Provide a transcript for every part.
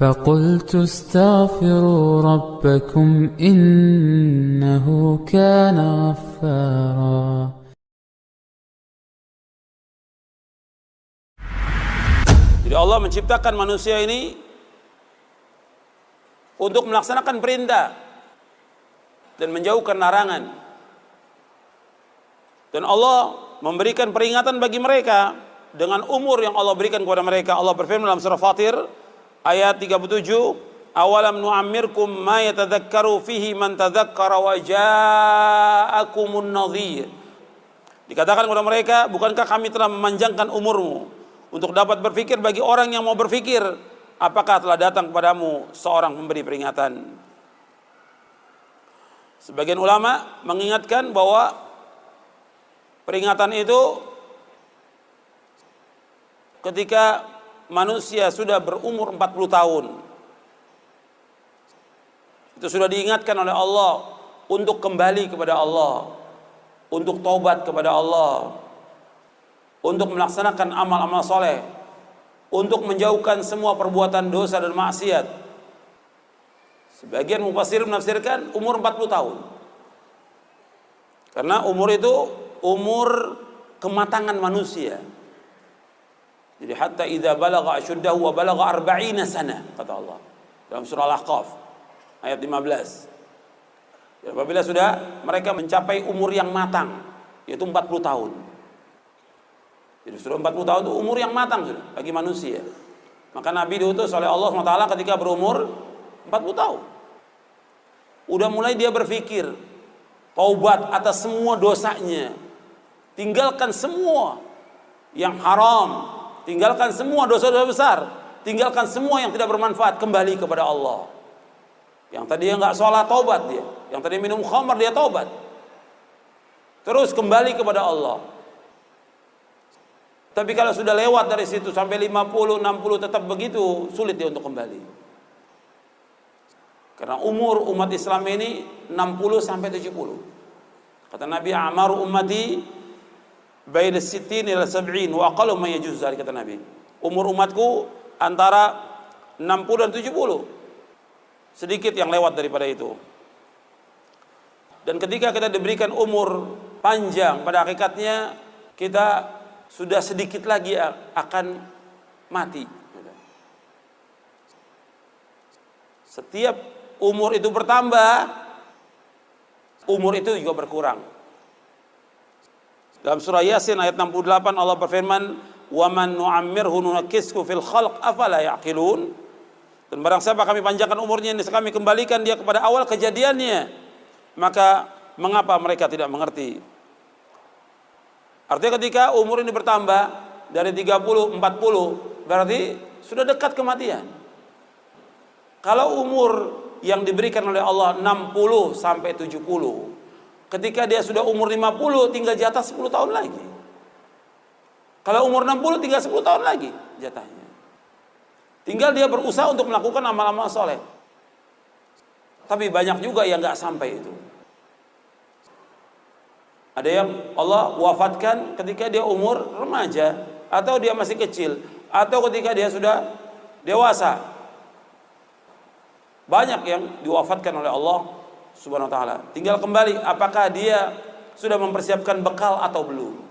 فقلت استغفروا ربكم إنه كان غفارا. Jadi Allah menciptakan manusia ini untuk melaksanakan perintah dan menjauhkan larangan. Dan Allah memberikan peringatan bagi mereka dengan umur yang Allah berikan kepada mereka. Allah berfirman dalam surah Fatir ayat 37, awalam nu'ammirkum ma yatadzakkaru fihi man tadzakkara wa ja'akumun nadhir. Dikatakan kepada mereka, bukankah kami telah memanjangkan umurmu untuk dapat berfikir bagi orang yang mau berfikir, apakah telah datang kepadamu seorang pemberi peringatan. Sebagian ulama mengingatkan bahwa peringatan itu ketika manusia sudah berumur 40 tahun. Itu sudah diingatkan oleh Allah untuk kembali kepada Allah, untuk taubat kepada Allah, untuk melaksanakan amal-amal soleh, untuk menjauhkan semua perbuatan dosa dan maksiat. Sebagian mufassir menafsirkan umur 40 tahun. Karena umur itu umur kematangan manusia. Jadi hatta idza balagha ashuddahu wa balagha 40 sana, kata Allah dalam surah Al-Ahqaf ayat 15. Ya, apabila sudah mereka mencapai umur yang matang, yaitu 40 tahun. Jadi sudah 40 tahun itu umur yang matang sudah bagi manusia. Maka Nabi diutus oleh Allah SWT ketika berumur 40 tahun. Udah mulai dia berpikir taubat atas semua dosanya, tinggalkan semua yang haram, tinggalkan semua dosa-dosa besar, tinggalkan semua yang tidak bermanfaat, kembali kepada Allah. Yang tadi nggak sholat, taubat dia. Yang tadi minum khamar, dia taubat. Terus kembali kepada Allah. Tapi kalau sudah lewat dari situ sampai 50, 60 tetap begitu, sulit dia untuk kembali. Karena umur umat Islam ini 60 sampai 70. Kata Nabi, amaru ummati baina sittin ila sab'in wa aqallu ma yajuz dzalik, kata Nabi. Umur umatku antara 60 dan 70. Sedikit yang lewat daripada itu. Dan ketika kita diberikan umur panjang, pada hakikatnya kita sudah sedikit lagi akan mati. Setiap umur itu bertambah, umur itu juga berkurang. Dalam surah Yasin ayat 68 Allah berfirman, "Wa man nu'ammirhu nunakkishu fil khalq afala ya'qilun." Dan barang siapa kami panjangkan umurnya, kami kembalikan dia kepada awal kejadiannya, maka mengapa mereka tidak mengerti? Artinya ketika umur ini bertambah dari 30, 40, berarti sudah dekat kematian. Kalau umur yang diberikan oleh Allah 60 sampai 70, ketika dia sudah umur 50 tinggal jatah 10 tahun lagi. Kalau umur 60 tinggal 10 tahun lagi jatahnya. Tinggal dia berusaha untuk melakukan amal-amal soleh. Tapi banyak juga yang nggak sampai itu. Ada yang Allah wafatkan ketika dia umur remaja, atau dia masih kecil, atau ketika dia sudah dewasa. Banyak yang diwafatkan oleh Allah Subhanahu wa taala. Tinggal kembali apakah dia sudah mempersiapkan bekal atau belum.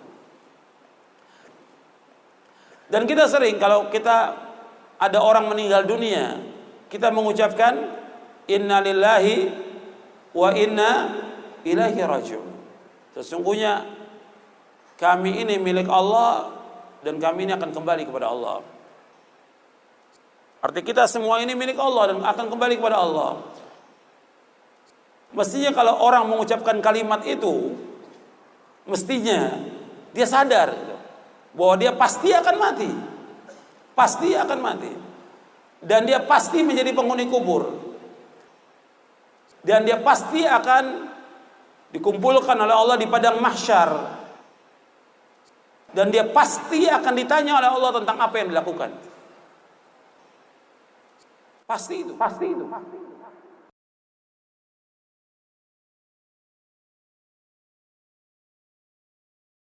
Dan kita sering kalau kita ada orang meninggal dunia, kita mengucapkan inna lillahi wa inna ilaihi raji'un. Sesungguhnya kami ini milik Allah dan kami ini akan kembali kepada Allah. Arti kita semua ini milik Allah dan akan kembali kepada Allah. Mestinya kalau orang mengucapkan kalimat itu, mestinya dia sadar bahwa dia pasti akan mati. Pasti akan mati. Dan dia pasti menjadi penghuni kubur. Dan dia pasti akan dikumpulkan oleh Allah di padang mahsyar. Dan dia pasti akan ditanya oleh Allah tentang apa yang dilakukan. Pasti itu.